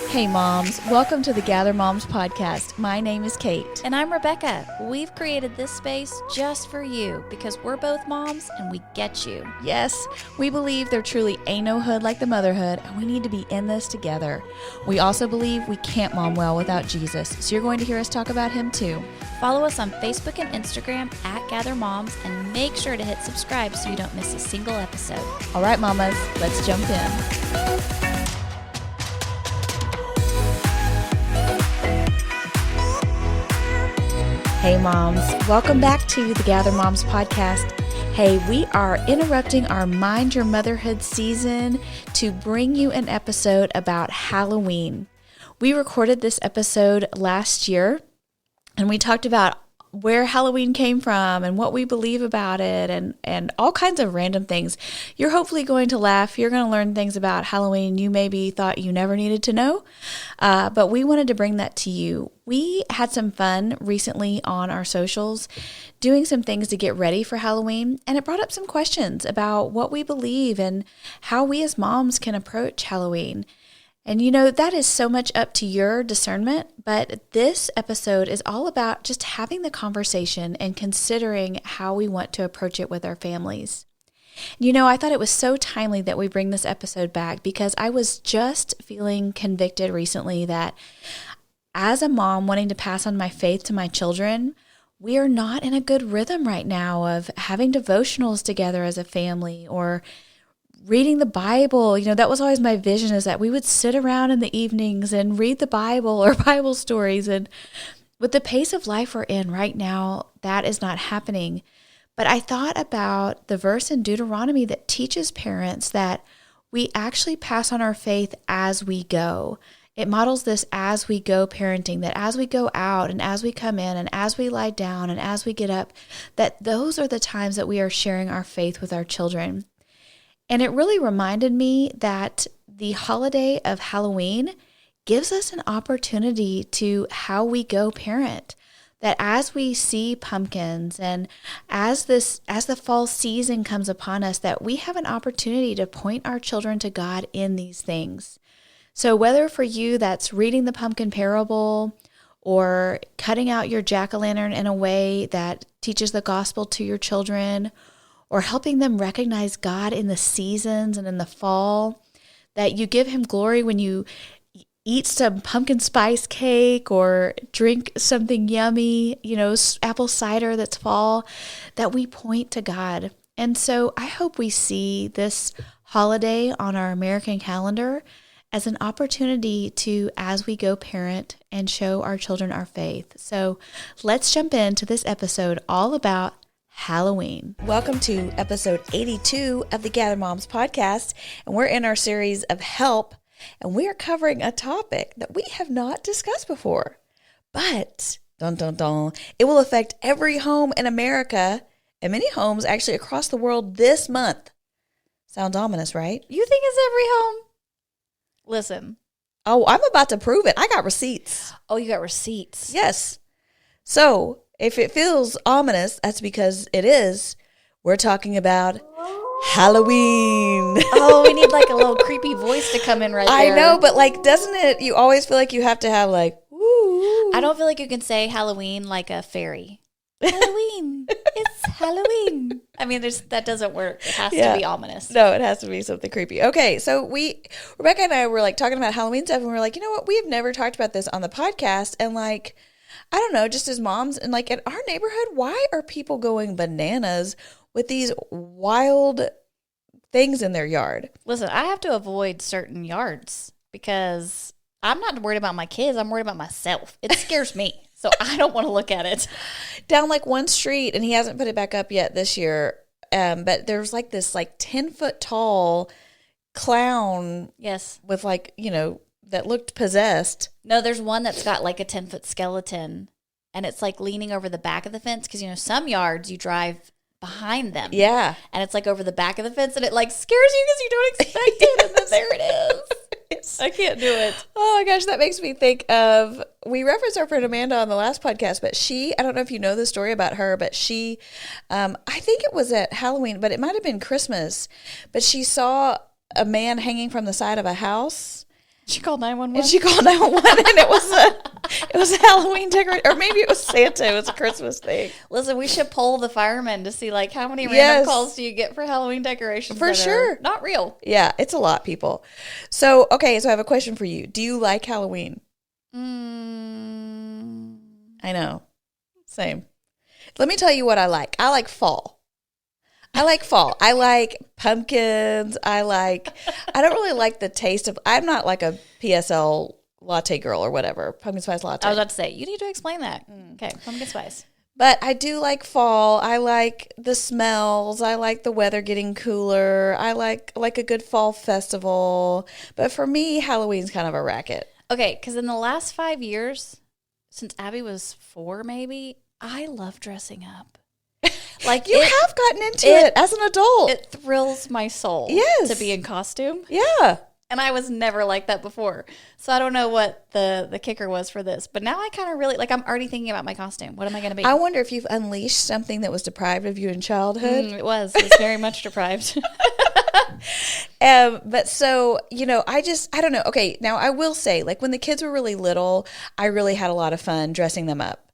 Hey moms, welcome to the Gather Moms podcast. My name is Kate. And I'm Rebecca. We've created this space just for you because we're both moms and we get you. Yes, we believe there truly ain't no hood like the motherhood, and we need to be in this together. We also believe we can't mom well without Jesus, so you're going to hear us talk about him too. Follow us on Facebook and Instagram at Gather Moms and make sure to hit subscribe so you don't miss a single episode. All right, mamas, let's jump in. Hey moms, welcome back to the Gather Moms podcast. Hey, we are interrupting our Mind Your Motherhood season to bring you an episode about Halloween. We recorded this episode last year and we talked about where Halloween came from and what we believe about it and all kinds of random things. You're hopefully going to laugh. You're going to learn things about Halloween you maybe thought you never needed to know, but we wanted to bring that to you. We had some fun recently on our socials doing some things to get ready for Halloween, and it brought up some questions about what we believe and how we as moms can approach Halloween. And you know, that is so much up to your discernment, but this episode is all about just having the conversation and considering how we want to approach it with our families. You know, I thought it was so timely that we bring this episode back because I was just feeling convicted recently that as a mom wanting to pass on my faith to my children, we are not in a good rhythm right now of having devotionals together as a family or reading the Bible. You know, that was always my vision, is that we would sit around in the evenings and read the Bible or Bible stories. And with the pace of life we're in right now, that is not happening. But I thought about the verse in Deuteronomy that teaches parents that we actually pass on our faith as we go. It models this as we go parenting, that as we go out and as we come in and as we lie down and as we get up, that those are the times that we are sharing our faith with our children. And it really reminded me that the holiday of Halloween gives us an opportunity to how we go parent. That as we see pumpkins and as the fall season comes upon us, that we have an opportunity to point our children to God in these things. So whether for you that's reading the pumpkin parable or cutting out your jack-o'-lantern in a way that teaches the gospel to your children, or helping them recognize God in the seasons and in the fall, that you give him glory when you eat some pumpkin spice cake or drink something yummy, you know, apple cider that's fall, that we point to God. And so I hope we see this holiday on our American calendar as an opportunity to, as we go parent and show our children our faith. So let's jump into this episode all about Halloween. Welcome to episode 82 of the Gather Moms podcast, and we're in our series of Help, and we are covering a topic that we have not discussed before, but dun dun dun, it will affect every home in America and many homes actually across the world this month. Sounds ominous, right? You think it's every home? Listen. Oh, I'm about to prove it. I got receipts. Oh, you got receipts. Yes. So if it feels ominous, that's because it is. We're talking about Halloween. Oh, we need like a little creepy voice to come in right there. I know, but like, doesn't it, you always feel like you have to have like, woo. I don't feel like you can say Halloween like a fairy. Halloween. It's Halloween. I mean, that doesn't work. It has to be ominous. No, it has to be something creepy. Okay, so Rebecca and I were like talking about Halloween stuff, and we were like, you know what? We have never talked about this on the podcast, and like, I don't know, just as moms, and like in our neighborhood, why are people going bananas with these wild things in their yard? Listen, I have to avoid certain yards because I'm not worried about my kids. I'm worried about myself. It scares me. So I don't want to look at it. Down like one street, and he hasn't put it back up yet this year, but there's like this like 10-foot tall clown. Yes. With like, you know, that looked possessed. No, there's one that's got like a 10-foot skeleton, and it's like leaning over the back of the fence because, you know, some yards you drive behind them. Yeah. And it's like over the back of the fence, and it like scares you because you don't expect it, and then there it is. I can't do it. Oh my gosh, that makes me think of, we referenced our friend Amanda on the last podcast, but I don't know if you know the story about her, but she, I think it was at Halloween, but it might have been Christmas, but she saw a man hanging from the side of a house. She called 911. And she called 911, and it was a Halloween decoration, or maybe it was Santa. It was a Christmas thing. Listen, we should poll the firemen to see like how many random calls do you get for Halloween decorations? For sure, not real. Yeah, it's a lot, people. So okay, so I have a question for you. Do you like Halloween? I know, same. Let me tell you what I like. I like fall. I like pumpkins. I don't really like the taste of, I'm not like a PSL latte girl or whatever, pumpkin spice latte. I was about to say, you need to explain that. Okay, pumpkin spice. But I do like fall. I like the smells. I like the weather getting cooler. I like a good fall festival. But for me, Halloween's kind of a racket. Okay, because in the last 5 years, since Abby was 4 maybe, I love dressing up. Like you have gotten into it as an adult. It thrills my soul to be in costume. Yeah. And I was never like that before. So I don't know what the kicker was for this. But now I kind of really, like, I'm already thinking about my costume. What am I going to be? I wonder if you've unleashed something that was deprived of you in childhood. It was very much deprived. But so, I don't know. Okay, now I will say, like, when the kids were really little, I really had a lot of fun dressing them up.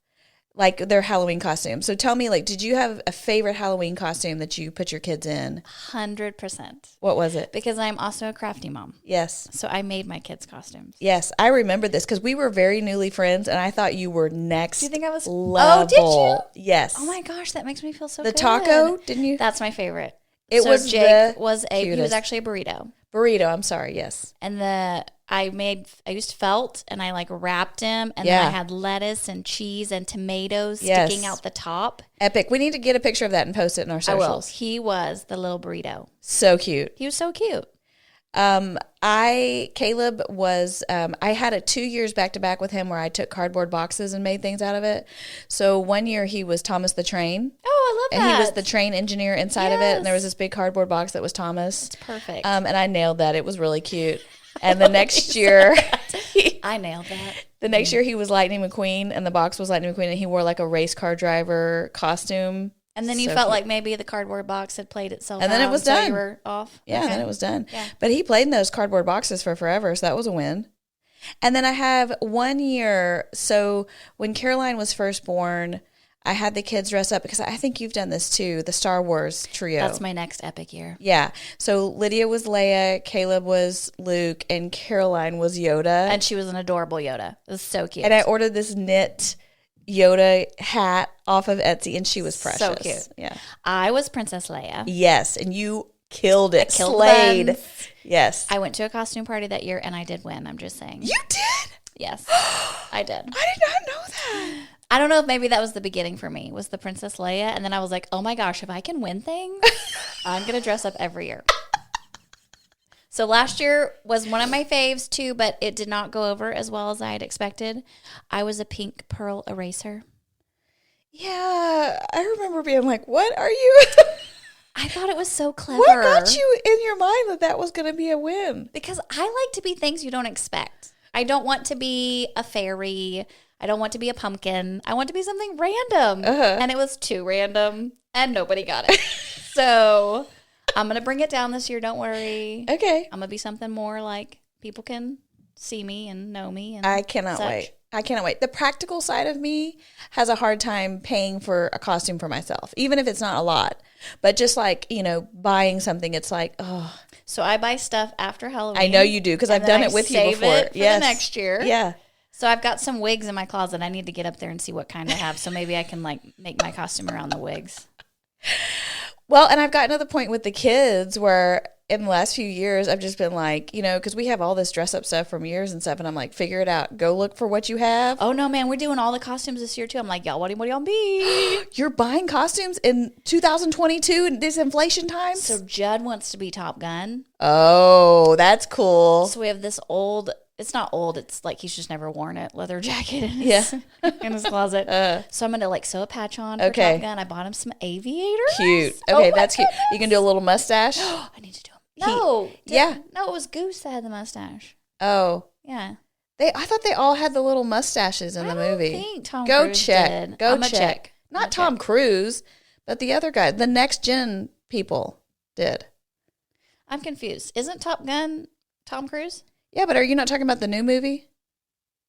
Like their Halloween costumes. So tell me, like, did you have a favorite Halloween costume that you put your kids in? 100%. What was it? Because I'm also a crafty mom. Yes. So I made my kids' costumes. Yes, I remember this because we were very newly friends, and I thought you were next. Do you think I was? Level. Oh, did you? Yes. Oh my gosh, that makes me feel so good. good. The taco, didn't you? That's my favorite. Jake was he was cutest. actually a burrito. Burrito, I'm sorry, yes. And I used felt and I like wrapped him, and then I had lettuce and cheese and tomatoes sticking out the top. Epic. We need to get a picture of that and post it in our socials. I will. He was the little burrito. So cute. He was so cute. Caleb was, I had 2 years back to back with him where I took cardboard boxes and made things out of it. So one year he was Thomas the Train. Oh, I love that. And he was the train engineer inside of it. And there was this big cardboard box that was Thomas. It's perfect. And I nailed that. It was really cute. And the next year, I nailed that. The next year he was Lightning McQueen, and the box was Lightning McQueen, and he wore like a race car driver costume. And then you felt like maybe the cardboard box had played itself and then out, it was so done. You were off. Yeah, and then it was done. Yeah. But he played in those cardboard boxes for forever, so that was a win. And then I have 1 year, so when Caroline was first born, I had the kids dress up, because I think you've done this too, the Star Wars trio. That's my next epic year. Yeah. So Lydia was Leia, Caleb was Luke, and Caroline was Yoda. And she was an adorable Yoda. It was so cute. And I ordered this knit Yoda hat off of Etsy, and she was precious. So cute. Yeah. I was Princess Leia. Yes, and you killed it. I killed Slayed. them. Yes. I went to a costume party that year, and I did win. I'm just saying. You did? Yes, I did. I did not know that. I don't know if maybe that was the beginning for me, was the Princess Leia. And then I was like, oh my gosh, if I can win things, I'm going to dress up every year. So last year was one of my faves too, but it did not go over as well as I had expected. I was a pink pearl eraser. Yeah, I remember being like, what are you? I thought it was so clever. What got you in your mind that was going to be a win? Because I like to be things you don't expect. I don't want to be a fairy. I don't want to be a pumpkin. I want to be something random. And it was too random, and nobody got it. So I'm going to bring it down this year. Don't worry. Okay. I'm going to be something more like people can see me and know me. And I cannot wait. I cannot wait. The practical side of me has a hard time paying for a costume for myself, even if it's not a lot. But just like, buying something, it's like, oh. So I buy stuff after Halloween. I know you do, because I've done it with you before. Save it for the next year. Yeah. So I've got some wigs in my closet. I need to get up there and see what kind I have. So maybe I can make my costume around the wigs. Well, and I've gotten to the point with the kids where in the last few years, I've just been like, because we have all this dress up stuff from years and stuff. And I'm like, figure it out. Go look for what you have. Oh, no, man. We're doing all the costumes this year, too. I'm like, y'all, what do y'all be? You're buying costumes in 2022 in this inflation times? So Judd wants to be Top Gun. Oh, that's cool. So we have this old... It's not old. It's like he's just never worn it. Leather jacket in his closet. So I'm going to sew a patch on for Top Gun. I bought him some aviators. Cute. Okay, that's cute. You can do a little mustache. I need to do them. No. No, it was Goose that had the mustache. Oh. Yeah. I thought they all had the little mustaches in the movie. I think Tom Go Cruise check. did. Go I'm gonna check. Not Tom Cruise, but the other guy. The next gen people did. I'm confused. Isn't Top Gun Tom Cruise? Yeah, but are you not talking about the new movie?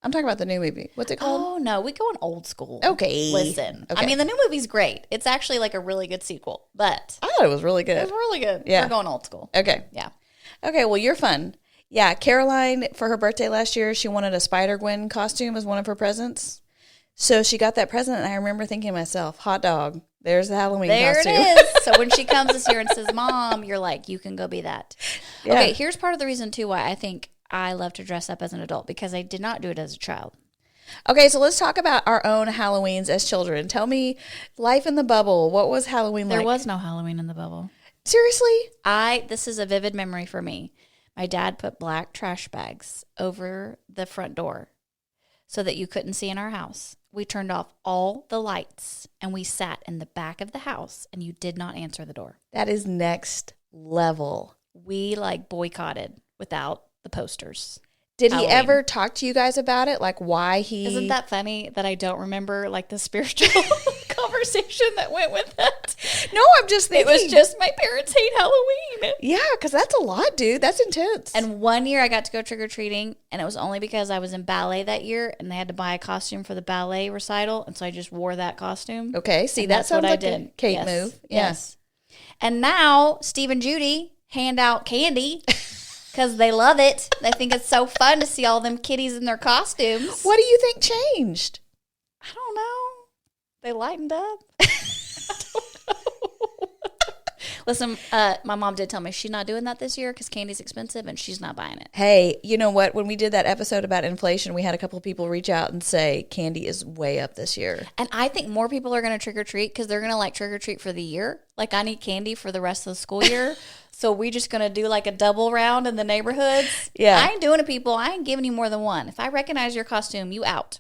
I'm talking about the new movie. What's it called? Oh, no. We go on old school. Okay. Listen. Okay. I mean, the new movie's great. It's actually like a really good sequel, but I thought it was really good. it was really good. Yeah. We're going old school. Okay. Yeah. Okay, well, you're fun. Yeah, Caroline, for her birthday last year, she wanted a Spider-Gwen costume as one of her presents. So she got that present, and I remember thinking to myself, hot dog, there's the Halloween costume. There it is. So when she comes this year and says, Mom, you're like, you can go be that. Yeah. Okay, here's part of the reason, too, why I think I love to dress up as an adult, because I did not do it as a child. Okay, so let's talk about our own Halloweens as children. Tell me, life in the bubble. What was Halloween like? There was no Halloween in the bubble. Seriously? This is a vivid memory for me. My dad put black trash bags over the front door so that you couldn't see in our house. We turned off all the lights and we sat in the back of the house and you did not answer the door. That is next level. We like boycotted without the posters. Did Halloween. he ever talk to you guys about it? Like why he... Isn't that funny that I don't remember like the spiritual conversation that went with it? No, I'm just thinking. It was just my parents hate Halloween. Yeah, because that's a lot, dude. That's intense. And one year I got to go trick-or-treating, and it was only because I was in ballet that year, and they had to buy a costume for the ballet recital, and so I just wore that costume. Okay, see, and that that's sounds what like I a did. Kate move. Yeah. Yes. And now Steve and Judy hand out candy because they love it. They think it's so fun to see all them kitties in their costumes. What do you think changed? I don't know. They lightened up. Listen, my mom did tell me she's not doing that this year because candy's expensive and she's not buying it. Hey, you know what? When we did that episode about inflation, we had a couple of people reach out and say candy is way up this year. And I think more people are going to trick or treat because they're going to like trick or treat for the year. Like I need candy for the rest of the school year. So we just going to do like a double round in the neighborhoods. Yeah. I ain't doing it, people. I ain't giving you more than one. If I recognize your costume, you out.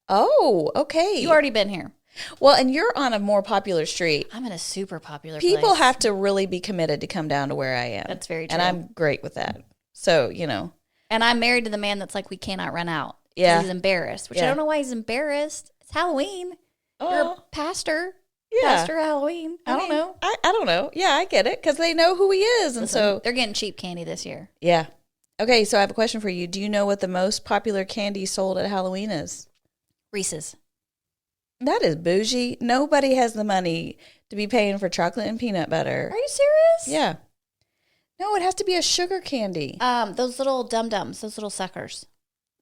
Oh, okay. You already been here. Well, and you're on a more popular street. I'm in a super popular People place. have to really be committed to come down to where I am. That's very true. And I'm great with that. So, you know. And I'm married to the man that's like, we cannot run out. Yeah. He's embarrassed, which I Yeah. don't know why he's embarrassed. It's Halloween. Oh. You're a pastor. Yeah. Pastor Halloween. I don't know. I don't know. Yeah, I get it because they know who he is. And Listen, so, they're getting cheap candy this year. yeah. Okay, so I have a question for you. Do you know what the most popular candy sold at Halloween is? Reese's. That is bougie. Nobody has the money to be paying for chocolate and peanut butter. Are you serious? Yeah. No, it has to be a sugar candy. Those little dum-dums, those little suckers.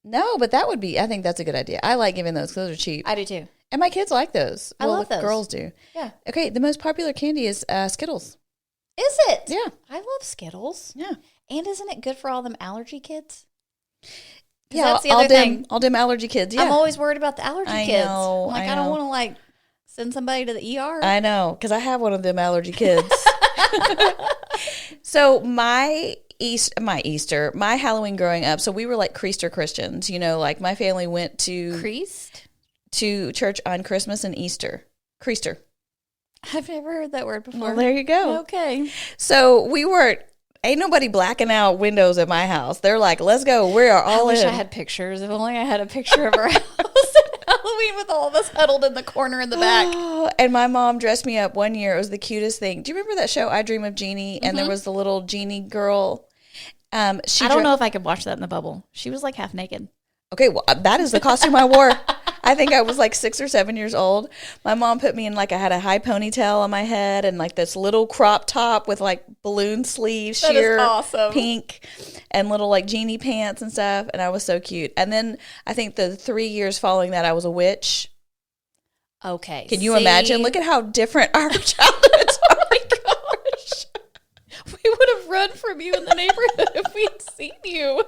No, but that would be, I think that's a good idea. I like giving those because those are cheap. I do too. And my kids like those. I love the those. girls do. Yeah. Okay, the most popular candy is Skittles. Is it? Yeah. I love Skittles. Yeah. And isn't it good for all them allergy kids? 'Cause Yeah, that's the other thing. All them allergy kids. Yeah. I'm always worried about the allergy I kids. know, I'm like, I I don't know. want to like send somebody to the ER. I know, because I have one of them allergy kids. So my Halloween growing up, so we were like Creaster Christians, you know, like my family went Creased? to church on Christmas and Easter. Creaster. I've never heard that word before. Well, there you go. Okay. So ain't nobody blacking out windows at my house. They're like, let's go. We are all I wish in. I had pictures. If only I had a picture of our house at Halloween with all of us huddled in the corner in the back. And my mom dressed me up one year. It was the cutest thing. Do you remember that show, I Dream of Jeannie? And there was the little Jeannie girl. I don't know if I could watch that in the bubble. She was like half naked. Okay, well, that is the costume I wore. I think I was like 6 or 7 years old. My mom put me in like, I had a high ponytail on my head and like this little crop top with like balloon sleeves, That is sheer awesome. pink, and little like genie pants and stuff. And I was so cute. And then I think the 3 years following that, I was a witch. Okay. Can you imagine? Look at how different our childhoods are. Oh my gosh. We would have run from you in the neighborhood if we'd seen you.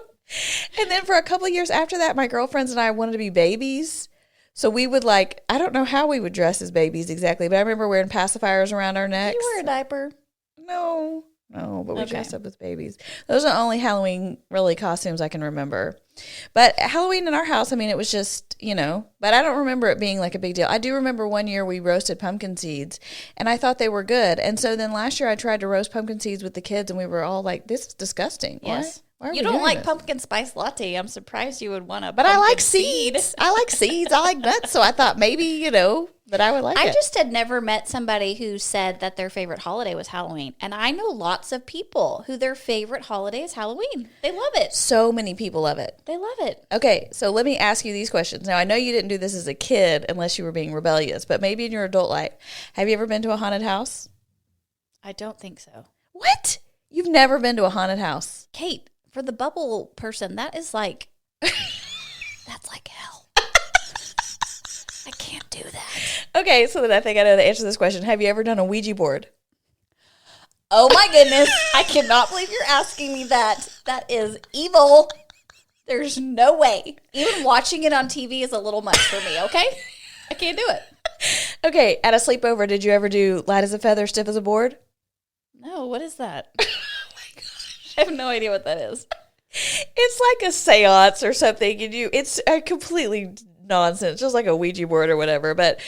And then for a couple of years after that, my girlfriends and I wanted to be babies. So we would like, I don't know how we would dress as babies exactly, but I remember wearing pacifiers around our necks. You wear a diaper. No, but we Okay. dressed up as babies. Those are the only Halloween really costumes I can remember. But Halloween in our house, I mean, it was just, you know, but I don't remember it being like a big deal. I do remember one year we roasted pumpkin seeds and I thought they were good. And so then last year I tried to roast pumpkin seeds with the kids and we were all like, this is disgusting. Yes. Why are You we don't doing like this? pumpkin spice latte. I'm surprised you would want a But I like pumpkin seed. seeds. I like seeds. I like nuts. So I thought maybe, that I would like it. I just had never met somebody who said that their favorite holiday was Halloween. And I know lots of people who their favorite holiday is Halloween. They love it. So many people love it. They love it. Okay, so let me ask you these questions. Now, I know you didn't do this as a kid unless you were being rebellious, but maybe in your adult life. Have you ever been to a haunted house? I don't think so. What? You've never been to a haunted house? Kate, for the bubble person, that is like, that's like hell. I can't do that. Okay, so then I think I know the answer to this question. Have you ever done a Ouija board? Oh my goodness. I cannot believe you're asking me that. That is evil. There's no way. Even watching it on TV is a little much for me, okay? I can't do it. Okay, at a sleepover, did you ever do light as a feather, stiff as a board? No, what is that? Oh my gosh. I have no idea what that is. It's like a seance or something, and it's a completely nonsense, just like a Ouija board or whatever. But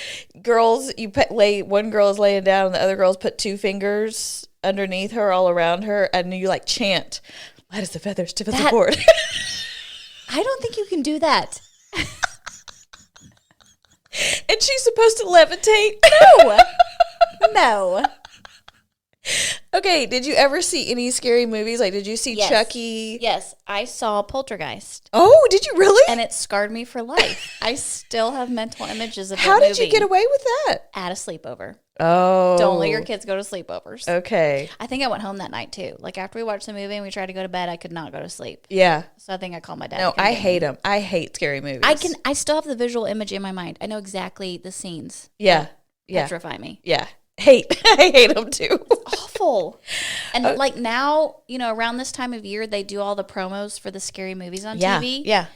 girls, one girl is laying down, and the other girls put 2 fingers underneath her, all around her, and you like chant, light as a feather, stiff as a board. I don't think you can do that. And she's supposed to levitate. No. No. Okay, did you ever see any scary movies? Like, did you see Yes. Chucky? Yes, I saw Poltergeist, Oh, did you really? and it scarred me for life. I still have mental images of How that did you movie get away with that? at a sleepover. Oh. Don't let your kids go to sleepovers. Okay. I think I went home that night too. Like after we watched the movie and we tried to go to bed, I could not go to sleep. Yeah. So I think I called my dad. No, to come I get me. hate them. I hate scary movies. I still have the visual image in my mind. I know exactly the scenes. Yeah. Yeah. Petrify me. Yeah. I hate them too. Awful. And like now, around this time of year, they do all the promos for the scary movies on TV. Yeah.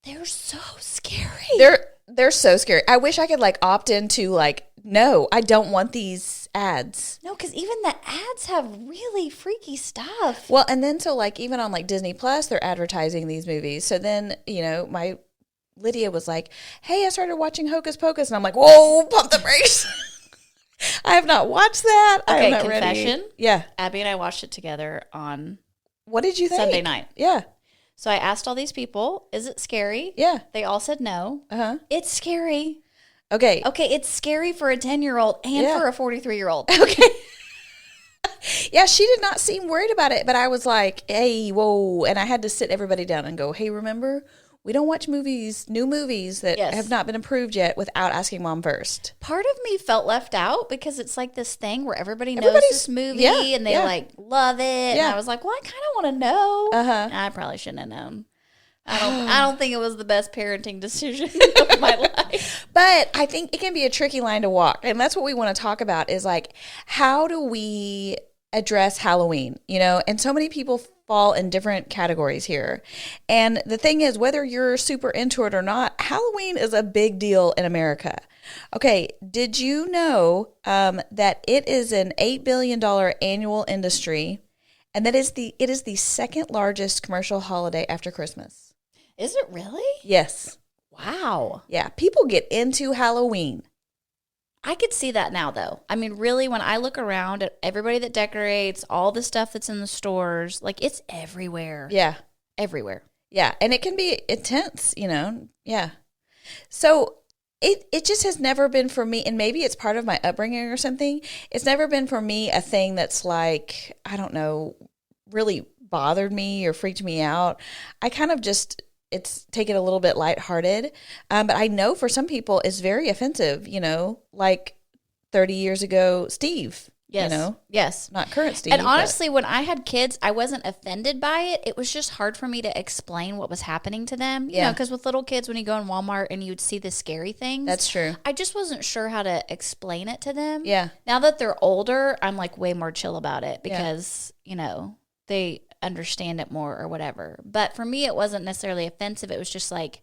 They're so scary. They're so scary. I wish I could like opt into like, no, I don't want these ads. No, because even the ads have really freaky stuff. Well, and then so like even on like Disney Plus, they're advertising these movies. So then, my Lydia was like, hey, I started watching Hocus Pocus. And I'm like, whoa, pump the brakes. I have not watched that. Okay, I'm not confession. ready. Yeah. Abby and I watched it together on What did you think? Sunday night. Yeah. So I asked all these people, is it scary? Yeah. They all said no. Uh-huh. It's scary. Okay. Okay, it's scary for a 10-year-old and for a 43-year-old. Okay. Yeah, she did not seem worried about it, but I was like, hey, whoa. And I had to sit everybody down and go, hey, remember, we don't watch new movies that have not been approved yet without asking mom first. Part of me felt left out because it's like this thing where everybody's this movie and they like love it. Yeah. And I was like, well, I kind of want to know. Uh-huh. I probably shouldn't have known. I don't think it was the best parenting decision of my life. But I think it can be a tricky line to walk. And that's what we want to talk about is like, how do we address Halloween? And so many people fall in different categories here. And the thing is, whether you're super into it or not, Halloween is a big deal in America. Okay, did you know that it is an $8 billion annual industry, and that it is the second largest commercial holiday after Christmas? Is it really? Yes. Wow. Yeah, people get into Halloween. I could see that now, though. I mean, really, when I look around at everybody that decorates, all the stuff that's in the stores, like it's everywhere. Yeah. Everywhere. Yeah, and it can be intense, Yeah. So it just has never been for me, and maybe it's part of my upbringing or something. It's never been for me a thing that's like, I don't know, really bothered me or freaked me out. I kind of just take it a little bit lighthearted. But I know for some people it's very offensive, like 30 years ago, Steve. Yes. Yes. Not current Steve. And honestly, when I had kids, I wasn't offended by it. It was just hard for me to explain what was happening to them. Yeah. Because with little kids, when you go in Walmart and you'd see the scary things. That's true. I just wasn't sure how to explain it to them. Yeah. Now that they're older, I'm like way more chill about it because, they understand it more or whatever. But for me, it wasn't necessarily offensive. It was just like,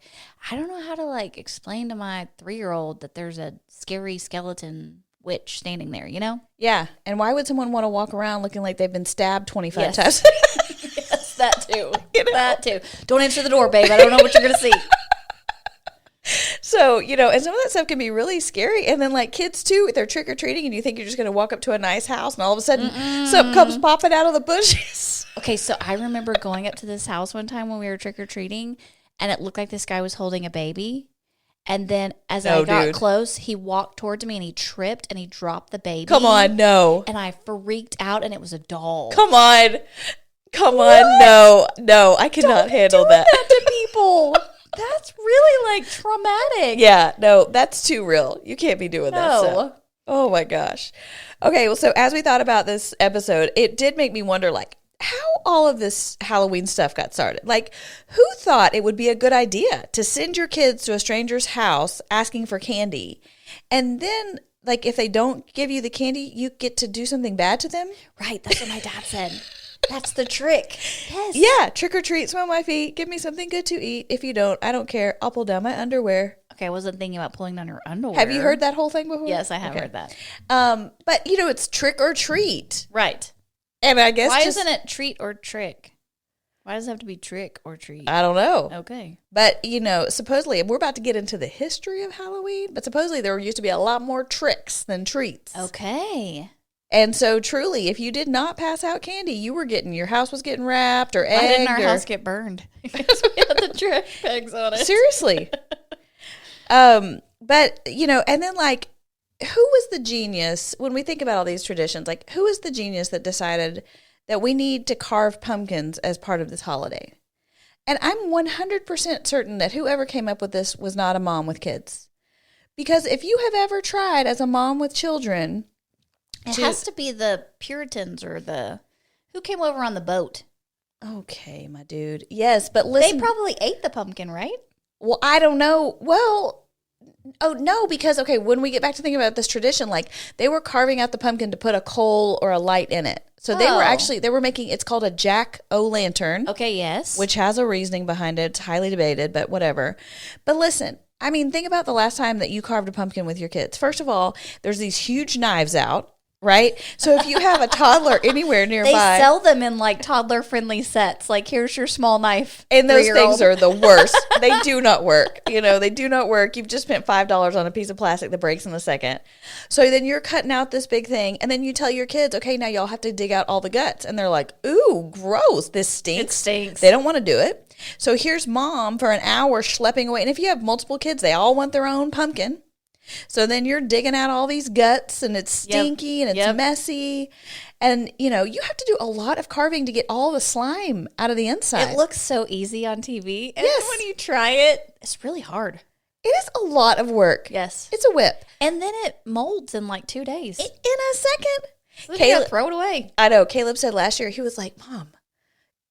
I don't know how to like explain to my 3-year-old that there's a scary skeleton witch standing there, Yeah. And why would someone want to walk around looking like they've been stabbed 25 times? Yes, that too. That too. Don't answer the door, babe. I don't know what you're going to see. So, and some of that stuff can be really scary. And then like kids too, they're trick-or-treating and you think you're just going to walk up to a nice house and all of a sudden something comes popping out of the bushes. Okay, so I remember going up to this house one time when we were trick-or-treating, and it looked like this guy was holding a baby. And then as I got close, he walked towards me and he tripped and he dropped the baby. Come on, no. And I freaked out, and it was a doll. Come on. No, I cannot handle that. To people. That's really like traumatic. Yeah, no, that's too real. You can't be doing that stuff. Oh my gosh. Okay, well, so as we thought about this episode, it did make me wonder, like, how all of this Halloween stuff got started. Like, who thought it would be a good idea to send your kids to a stranger's house asking for candy? And then, like, if they don't give you the candy, you get to do something bad to them? Right, that's what my dad said. That's the trick. Yes. Yeah, trick or treat, smell my feet, give me something good to eat. If you don't, I don't care. I'll pull down my underwear. Okay, I wasn't thinking about pulling down your underwear. Have you heard that whole thing before? Yes, I have heard that. But, it's trick or treat. Right. And I guess why isn't it treat or trick? Why does it have to be trick or treat? I don't know. Okay. But, supposedly, we're about to get into the history of Halloween, but supposedly there used to be a lot more tricks than treats. Okay. And so, truly, if you did not pass out candy, your house was getting wrapped or egged. Why didn't our house get burned? Because we had the trash bags on it. Seriously. But, and then, like, who was the genius, when we think about all these traditions, like, who is the genius that decided that we need to carve pumpkins as part of this holiday? And I'm 100% certain that whoever came up with this was not a mom with kids. Because if you have ever tried as a mom with children... It has to be the Puritans or who came over on the boat. Okay, my dude. Yes, but listen. They probably ate the pumpkin, right? Well, I don't know. Well... Oh, no, because, okay, when we get back to thinking about this tradition, like, they were carving out the pumpkin to put a coal or a light in it. So they were making, it's called a jack-o'-lantern. Okay, yes. Which has a reasoning behind it. It's highly debated, but whatever. But listen, I mean, think about the last time that you carved a pumpkin with your kids. First of all, there's these huge knives out. Right? So if you have a toddler anywhere nearby. They sell them in like toddler friendly sets. Like, here's your small knife. And those things are the worst. They do not work. They do not work. You've just spent $5 on a piece of plastic that breaks in a second. So then you're cutting out this big thing. And then you tell your kids, okay, now y'all have to dig out all the guts. And they're like, ooh, gross. This stinks. It stinks. They don't want to do it. So here's mom for an hour schlepping away. And if you have multiple kids, they all want their own pumpkin. So then you're digging out all these guts, and it's stinky, and it's messy. And, you have to do a lot of carving to get all the slime out of the inside. It looks so easy on TV. And when you try it, it's really hard. It is a lot of work. Yes. It's a whip. And then it molds in like 2 days. In a second. So you gotta throw it away. I know. Caleb said last year, he was like, Mom,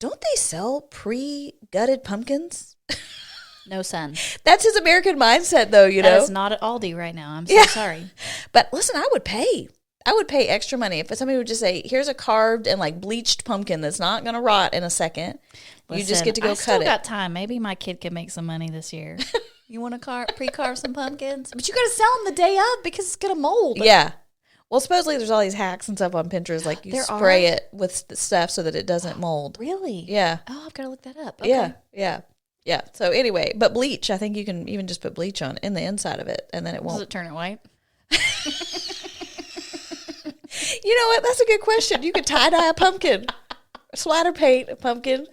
don't they sell pre-gutted pumpkins? No, son. That's his American mindset, though, That is not at Aldi right now. I'm so sorry. But listen, I would pay extra money if somebody would just say, here's a carved and like bleached pumpkin that's not going to rot in a second. Listen, you just get to go cut it. I still got time. Maybe my kid can make some money this year. You want to pre-carve some pumpkins? But you got to sell them the day of because it's going to mold. Yeah. Well, supposedly there's all these hacks and stuff on Pinterest. Like you spray it with stuff so that it doesn't mold. Really? Yeah. Oh, I've got to look that up. Okay. Yeah. So anyway, but bleach, I think you can even just put bleach on in the inside of it, and then it won't. Does it turn it white? You know what? That's a good question. You could tie-dye a pumpkin. Splatter paint a pumpkin.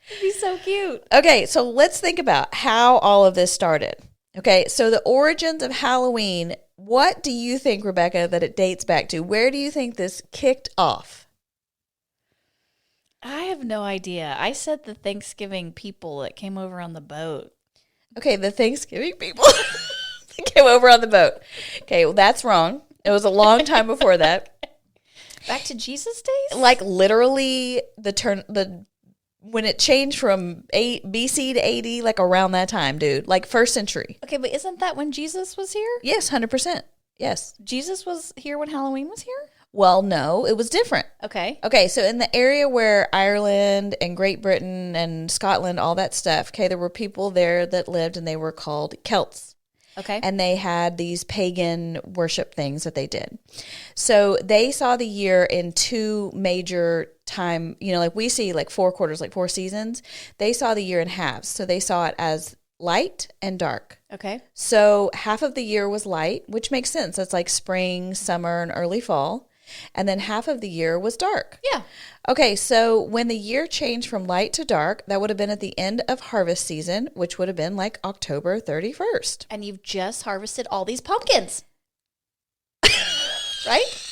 It'd be so cute. Okay, so let's think about how all of this started. Okay, so the origins of Halloween, what do you think, Rebecca, that it dates back to? Where do you think this kicked off? I have no idea. I said the Thanksgiving people that came over on the boat. Okay, the Thanksgiving people that came over on the boat. Okay, well, that's wrong. It was a long time before that. Back to Jesus days? Like literally when it changed from BC to AD, like around that time, dude. Like first century. Okay, but isn't that when Jesus was here? Yes, 100%. Yes. Jesus was here when Halloween was here? Well, no, it was different. Okay. Okay, so in the area where Ireland and Great Britain and Scotland, all that stuff, okay, there were people there that lived and they were called Celts. Okay. And they had these pagan worship things that they did. So they saw the year in two major time, like we see like 4 quarters, like 4 seasons. They saw the year in halves. So they saw it as light and dark. Okay. So half of the year was light, which makes sense. It's like spring, summer, and early fall. and then half of the year was dark. Yeah. Okay, so when the year changed from light to dark, that would have been at the end of harvest season, which would have been like October 31st. And you've just harvested all these pumpkins. Right?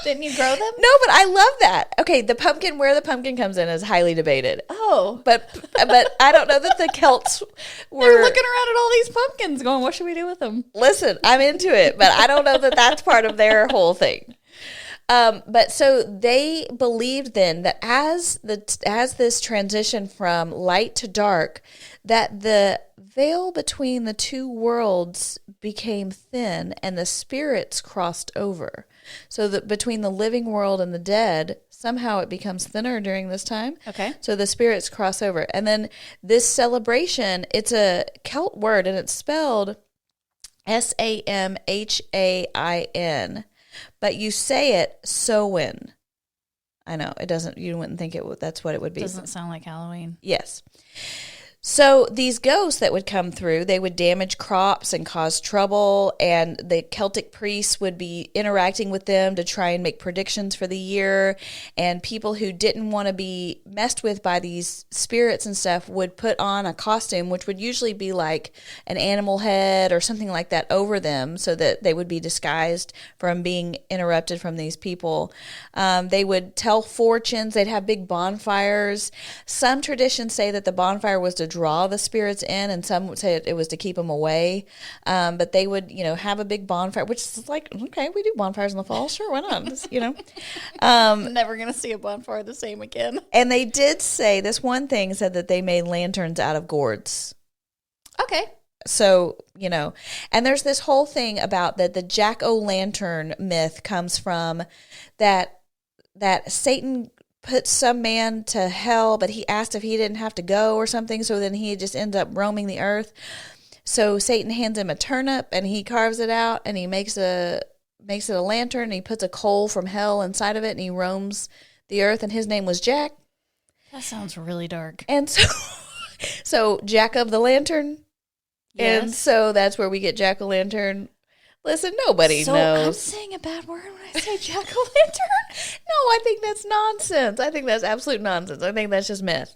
Didn't you grow them? No, but I love that. Okay, where the pumpkin comes in is highly debated. Oh. But I don't know that the Celts were They're looking around at all these pumpkins going, what should we do with them? Listen, I'm into it, but I don't know that that's part of their whole thing. But so they believed then that as this transition from light to dark, that the veil between the two worlds became thin and the spirits crossed over. So that between the living world and the dead, somehow it becomes thinner during this time. Okay. So the spirits cross over. And then this celebration, it's a Celt word and it's spelled Samhain. But you say it Samhain. I know it doesn't. You wouldn't think that's what it would be. Doesn't sound like Halloween. Yes. So these ghosts that would come through, they would damage crops and cause trouble, and the Celtic priests would be interacting with them to try and make predictions for the year, and people who didn't want to be messed with by these spirits and stuff would put on a costume, which would usually be like an animal head or something like that over them so that they would be disguised from being interrupted from these people. They would tell fortunes. They'd have big bonfires. Some traditions say that the bonfire was to draw the spirits in, and some would say it was to keep them away. But they would, have a big bonfire, which is like, okay, we do bonfires in the fall. Sure, why not? Never going to see a bonfire the same again. And they did say, this one thing said that they made lanterns out of gourds. Okay. So, and there's this whole thing about that the jack-o'-lantern myth comes from that Satan put some man to hell, but he asked if he didn't have to go or something, so then he just ends up roaming the earth. So Satan hands him a turnip, and he carves it out, and he makes it a lantern, and he puts a coal from hell inside of it, and he roams the earth, and his name was Jack. That sounds really dark. And so Jack of the Lantern, yes. And so that's where we get Jack-o'-lantern. Listen, nobody so knows. I'm saying a bad word when I say jack-o'-lantern? No, I think that's nonsense. I think that's absolute nonsense. I think that's just myth.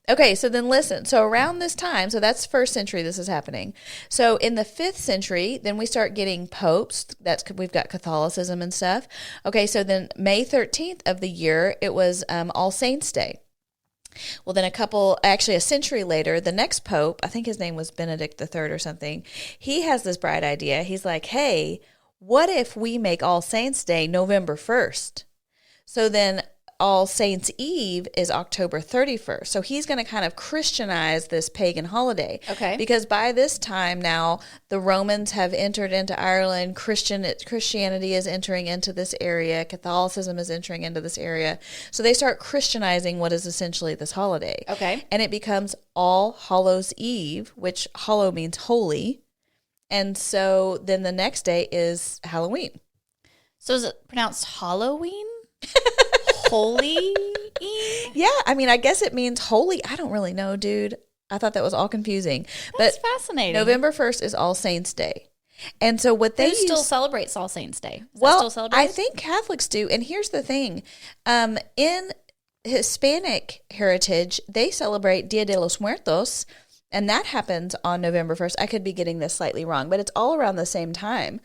Okay, so then listen. So around this time, so that's 1st century this is happening. So in the 5th century, then we start getting popes. We've got Catholicism and stuff. Okay, so then May 13th of the year, it was All Saints' Day. Well, then a century later, the next pope, I think his name was Benedict III or something, he has this bright idea. He's like, hey, what if we make All Saints' Day November 1st? So then All Saints' Eve is October 31st. So he's going to kind of Christianize this pagan holiday. Okay. Because by this time now, the Romans have entered into Ireland. Christianity is entering into this area. Catholicism is entering into this area. So they start Christianizing what is essentially this holiday. Okay. And it becomes All Hallows' Eve, which hollow means holy. And so then the next day is Halloween. So is it pronounced Halloween? Holy? Yeah, I mean, I guess it means holy. I don't really know, dude. I thought that was all confusing. That's but fascinating. November 1st is All Saints' Day. And so what they still celebrates All Saints' Day? I think Catholics do. And here's the thing. In Hispanic heritage, they celebrate Dia de los Muertos, and that happens on November 1st. I could be getting this slightly wrong, but it's all around the same time.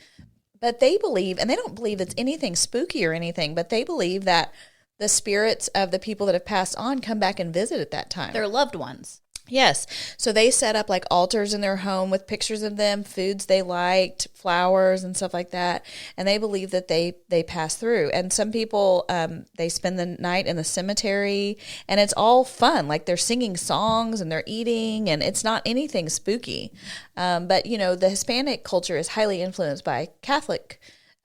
But they believe, and they don't believe it's anything spooky or anything, but they believe that the spirits of the people that have passed on come back and visit at that time. Their loved ones. Yes. So they set up like altars in their home with pictures of them, foods they liked, flowers and stuff like that. And they believe that they pass through. And some people, they spend the night in the cemetery, and it's all fun. Like they're singing songs and they're eating, and it's not anything spooky. But, the Hispanic culture is highly influenced by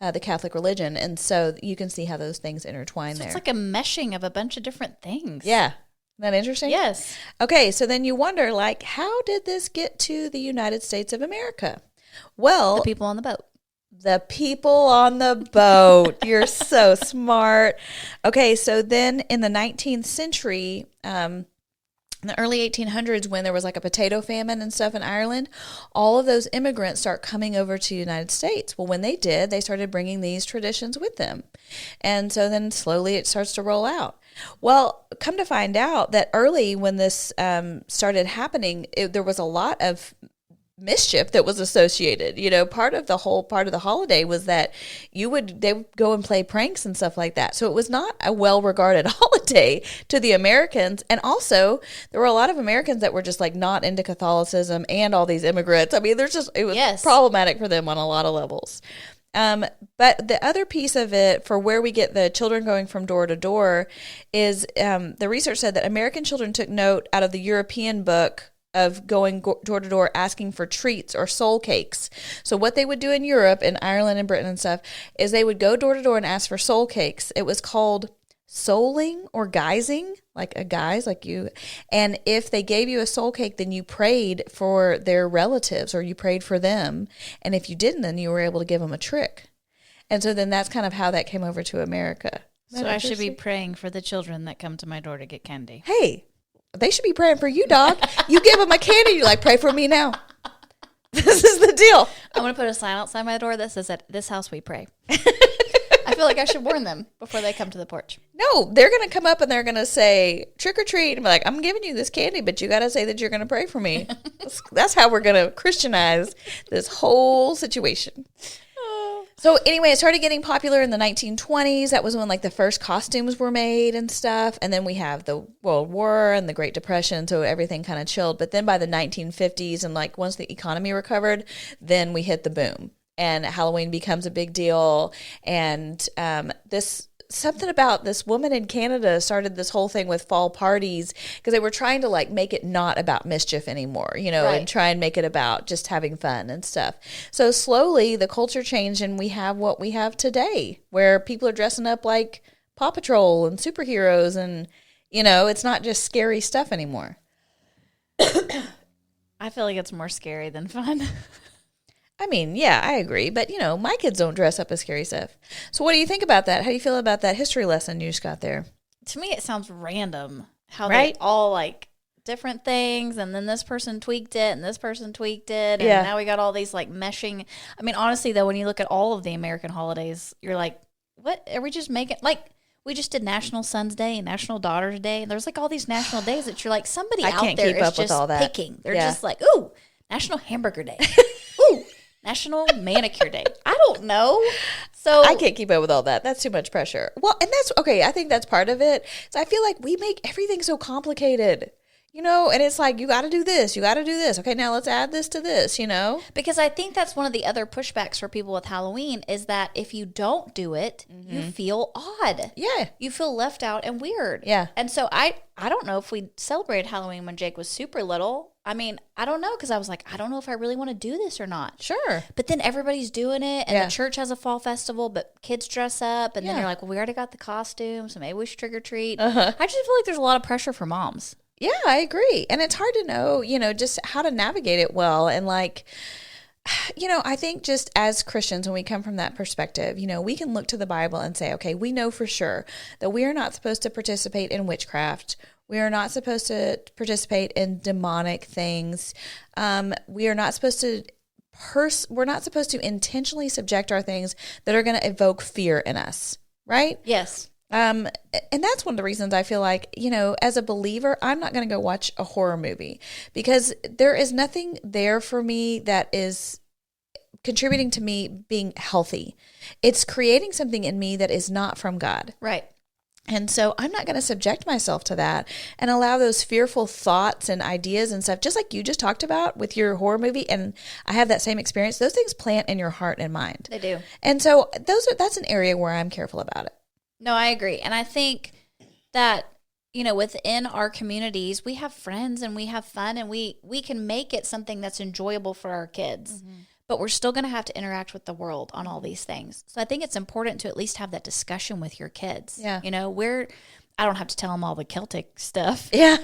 the Catholic religion. And so you can see how those things intertwine there. It's like a meshing of a bunch of different things. Yeah. Isn't that interesting? Yes. Okay, so then you wonder, how did this get to the United States of America? Well, the people on the boat. The people on the boat. You're so smart. Okay, so then in the 19th century, in the early 1800s, when there was like a potato famine and stuff in Ireland, all of those immigrants start coming over to the United States. Well, when they did, they started bringing these traditions with them. And so then slowly it starts to roll out. Well, come to find out that early when this started happening, there was a lot of mischief that was associated. Part of the holiday was that they would go and play pranks and stuff like that. So it was not a well-regarded holiday to the Americans. And also there were a lot of Americans that were just like not into Catholicism and all these immigrants. I mean, it was problematic for them on a lot of levels. But the other piece of it, for where we get the children going from door to door, is the research said that American children took note out of the European book of going door to door asking for treats or soul cakes. So what they would do in Europe, in Ireland and Britain and stuff, is they would go door to door and ask for soul cakes. It was called souling or guising, like a guise, like you. And if they gave you a soul cake, then you prayed for their relatives or you prayed for them. And if you didn't, then you were able to give them a trick. And so then that's kind of how that came over to America. So I should be praying for the children that come to my door to get candy. Hey, they should be praying for you, dog. You give them a candy, you're like, pray for me now. This is the deal. I'm going to put a sign outside my door that says, at this house we pray. I feel like I should warn them before they come to the porch. No, they're going to come up and they're going to say, trick or treat. And be like, I'm giving you this candy, but you got to say that you're going to pray for me. That's how we're going to Christianize this whole situation. So anyway, it started getting popular in the 1920s. That was when like the first costumes were made and stuff. And then we have the World War and the Great Depression. So everything kind of chilled. But then by the 1950s and like once the economy recovered, then we hit the boom and Halloween becomes a big deal. And something about this woman in Canada started this whole thing with fall parties because they were trying to like make it not about mischief anymore, right. And try and make it about just having fun and stuff. So slowly the culture changed and we have what we have today where people are dressing up like Paw Patrol and superheroes and, it's not just scary stuff anymore. I feel like it's more scary than fun. I mean, yeah, I agree. But, my kids don't dress up as scary stuff. So what do you think about that? How do you feel about that history lesson you just got there? To me, it sounds random how they all like different things. And then this person tweaked it and this person tweaked it. And now we got all these like meshing. I mean, honestly, though, when you look at all of the American holidays, you're like, what are we just making? Like, we just did National Sons Day and National Daughters Day. And there's like all these national days that you're like, somebody out there is just picking. They're just like, ooh, National Hamburger Day. Ooh. National Manicure Day. I don't know. So I can't keep up with all that. That's too much pressure. Well, and that's okay. I think that's part of it. So I feel like we make everything so complicated, and it's like, you got to do this. You got to do this. Okay, now let's add this to this, Because I think that's one of the other pushbacks for people with Halloween is that if you don't do it, you feel odd. Yeah. You feel left out and weird. Yeah. And so I don't know if we celebrated Halloween when Jake was super little. I mean, I don't know because I was like, I don't know if I really want to do this or not. Sure. But then everybody's doing it and the church has a fall festival, but kids dress up and then you're like, well, we already got the costume, so maybe we should trick or treat. I just feel like there's a lot of pressure for moms. Yeah, I agree. And it's hard to know, just how to navigate it well. And like, I think just as Christians, when we come from that perspective, we can look to the Bible and say, okay, we know for sure that we are not supposed to participate in witchcraft. We are not supposed to participate in demonic things. We are not supposed to we're not supposed to intentionally subject our things that are going to evoke fear in us, right? Yes. And that's one of the reasons I feel like, as a believer, I'm not going to go watch a horror movie because there is nothing there for me that is contributing to me being healthy. It's creating something in me that is not from God. Right. And so I'm not going to subject myself to that and allow those fearful thoughts and ideas and stuff, just like you just talked about with your horror movie. And I have that same experience. Those things plant in your heart and mind. They do. And so that's an area where I'm careful about it. No, I agree. And I think that, within our communities, we have friends and we have fun and we can make it something that's enjoyable for our kids. Mm-hmm. But we're still going to have to interact with the world on all these things. So I think it's important to at least have that discussion with your kids. Yeah. I don't have to tell them all the Celtic stuff. Yeah.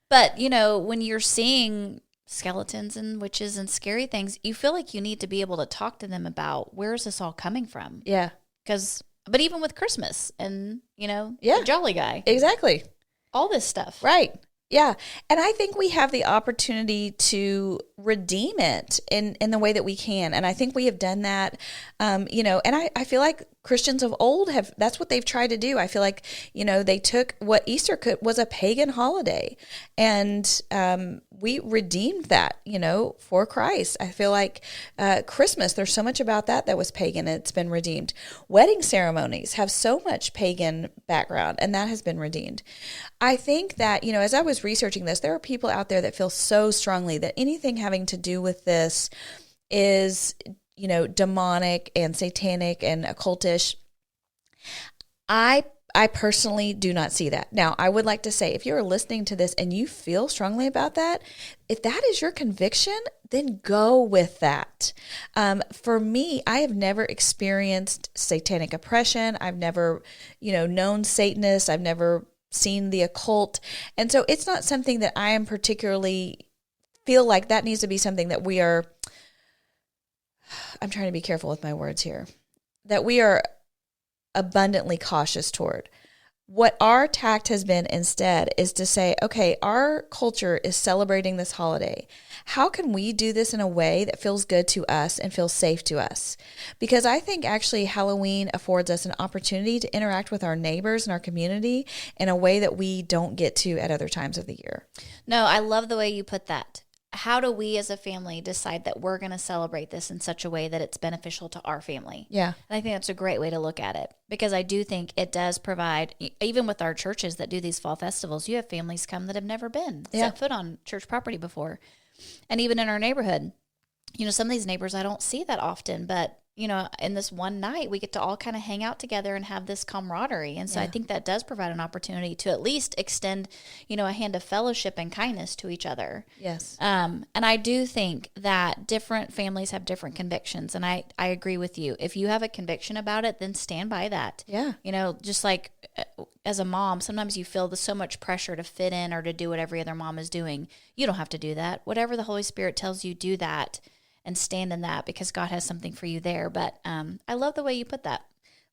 But, when you're seeing skeletons and witches and scary things, you feel like you need to be able to talk to them about where is this all coming from? Yeah. But even with Christmas and, the Jolly Guy. Exactly. All this stuff. Right. Yeah. And I think we have the opportunity to redeem it in the way that we can. And I think we have done that, and I feel like Christians of old that's what they've tried to do. I feel like, they took what Easter was a pagan holiday, and we redeemed that, for Christ. I feel like Christmas, there's so much about that was pagan, and it's been redeemed. Wedding ceremonies have so much pagan background, and that has been redeemed. I think that, as I was researching this, there are people out there that feel so strongly that anything having to do with this is, demonic and satanic and occultish. I personally do not see that. Now, I would like to say, if you're listening to this and you feel strongly about that, if that is your conviction, then go with that. For me, I have never experienced satanic oppression. I've never, known Satanists. I've never seen the occult. And so it's not something that I am particularly feel like that needs to be something that we are, I'm trying to be careful with my words here, that we are abundantly cautious toward. What our tact has been instead is to say, okay, our culture is celebrating this holiday. How can we do this in a way that feels good to us and feels safe to us? Because I think actually Halloween affords us an opportunity to interact with our neighbors and our community in a way that we don't get to at other times of the year. No, I love the way you put that. How do we as a family decide that we're going to celebrate this in such a way that it's beneficial to our family? Yeah. And I think that's a great way to look at it, because I do think it does provide, even with our churches that do these fall festivals, you have families come that have never been set foot on church property before. And even in our neighborhood, some of these neighbors I don't see that often, but in this one night, we get to all kind of hang out together and have this camaraderie. And so I think that does provide an opportunity to at least extend, a hand of fellowship and kindness to each other. Yes. And I do think that different families have different convictions. And I agree with you. If you have a conviction about it, then stand by that. Yeah. Just like as a mom, sometimes you feel so much pressure to fit in or to do what every other mom is doing. You don't have to do that. Whatever the Holy Spirit tells you, do that. And stand in that, because God has something for you there. But I love the way you put that.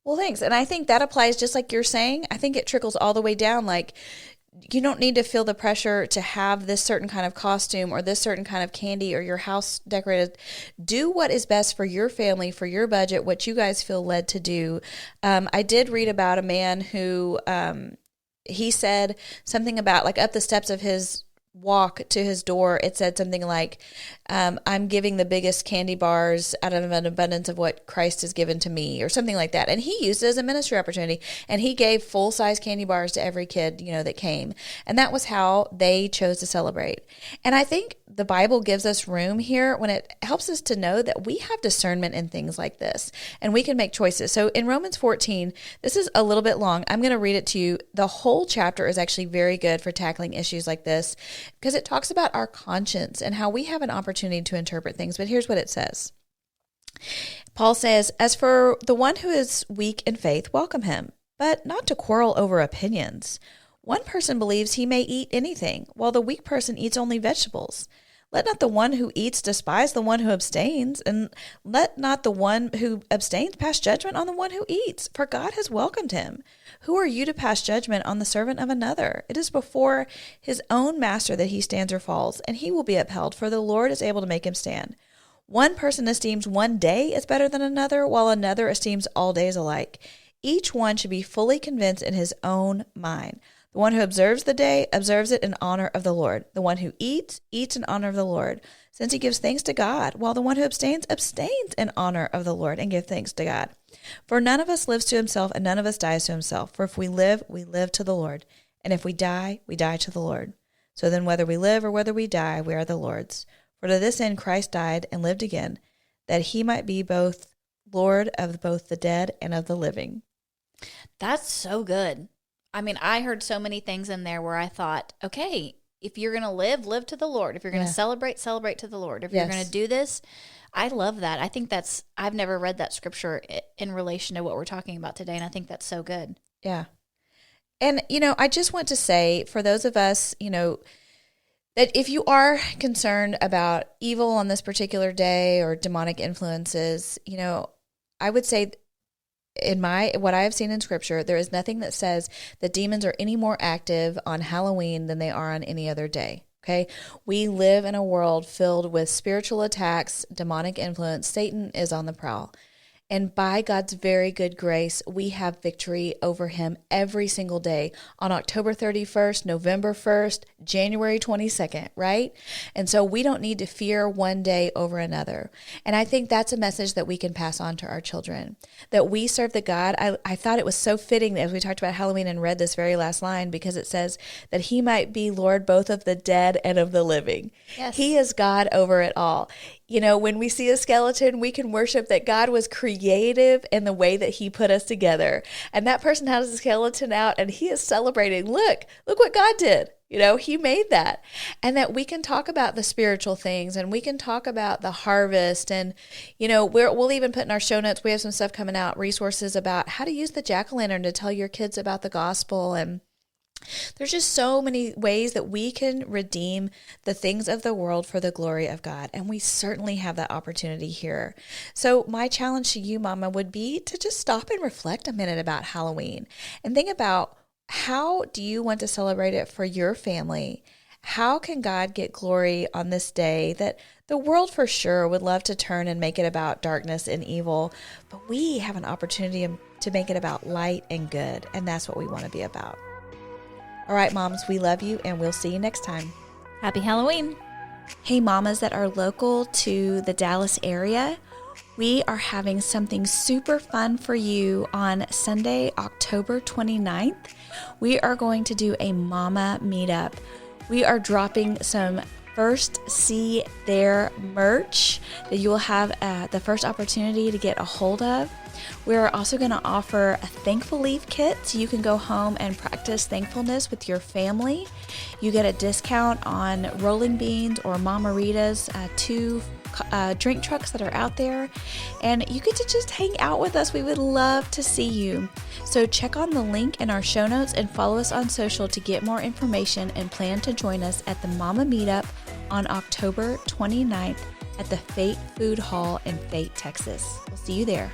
Well, thanks. And I think that applies just like you're saying. I think it trickles all the way down. Like, you don't need to feel the pressure to have this certain kind of costume or this certain kind of candy or your house decorated. Do what is best for your family, for your budget, what you guys feel led to do. I did read about a man who he said something about, like, up the steps of his walk to his door, it said something like, I'm giving the biggest candy bars out of an abundance of what Christ has given to me, or something like that. And he used it as a ministry opportunity, and he gave full-size candy bars to every kid, that came. And that was how they chose to celebrate. And I think the Bible gives us room here when it helps us to know that we have discernment in things like this, and we can make choices. So in Romans 14, this is a little bit long. I'm going to read it to you. The whole chapter is actually very good for tackling issues like this, because it talks about our conscience and how we have an opportunity to interpret things. But here's what it says. Paul says, "As for the one who is weak in faith, welcome him, but not to quarrel over opinions. One person believes he may eat anything, while the weak person eats only vegetables. Let not the one who eats despise the one who abstains, and let not the one who abstains pass judgment on the one who eats, for God has welcomed him. Who are you to pass judgment on the servant of another? It is before his own master that he stands or falls, and he will be upheld, for the Lord is able to make him stand. One person esteems one day as better than another, while another esteems all days alike. Each one should be fully convinced in his own mind. The one who observes the day observes it in honor of the Lord. The one who eats, eats in honor of the Lord, since he gives thanks to God, while the one who abstains, abstains in honor of the Lord and gives thanks to God. For none of us lives to himself, and none of us dies to himself. For if we live to the Lord, and if we die to the Lord. So then whether we live or whether we die, we are the Lord's. For to this end Christ died and lived again, that he might be both Lord of both the dead and of the living." That's so good. I mean, I heard so many things in there where I thought, okay, if you're going to live to the Lord. If you're going to celebrate to the Lord. If you're going to do this, I love that. I think I've never read that scripture in relation to what we're talking about today, and I think that's so good. Yeah. And, I just want to say, for those of us, that if you are concerned about evil on this particular day or demonic influences, I would say in what I have seen in scripture, there is nothing that says that demons are any more active on Halloween than they are on any other day. Okay. We live in a world filled with spiritual attacks, demonic influence. Satan is on the prowl. And by God's very good grace, we have victory over him every single day on October 31st, November 1st, January 22nd, right? And so we don't need to fear one day over another. And I think that's a message that we can pass on to our children, that we serve the God. I thought it was so fitting as we talked about Halloween and read this very last line, because it says that he might be Lord both of the dead and of the living. Yes. He is God over it all. You know, when we see a skeleton, we can worship that God was creative in the way that he put us together. And that person has a skeleton out and he is celebrating, look what God did. You know, he made that. And that we can talk about the spiritual things, and we can talk about the harvest. And, you know, we'll even put in our show notes, we have some stuff coming out, resources about how to use the jack-o'-lantern to tell your kids about the gospel. And there's just so many ways that we can redeem the things of the world for the glory of God. And we certainly have that opportunity here. So my challenge to you, Mama, would be to just stop and reflect a minute about Halloween and think about, how do you want to celebrate it for your family? How can God get glory on this day that the world for sure would love to turn and make it about darkness and evil, but we have an opportunity to make it about light and good. And that's what we want to be about. All right, moms, we love you, and we'll see you next time. Happy Halloween. Hey, mamas that are local to the Dallas area, we are having something super fun for you on Sunday, October 29th. We are going to do a mama meetup. We are dropping some First See There merch that you will have the first opportunity to get a hold of. We're also going to offer a thankful leaf kit so you can go home and practice thankfulness with your family. You get a discount on Rolling Beans or Mama Rita's, two drink trucks that are out there, and you get to just hang out with us. We would love to see you. So check on the link in our show notes and follow us on social to get more information and plan to join us at the Mama Meetup on October 29th at the Fate Food Hall in Fate, Texas. We'll see you there.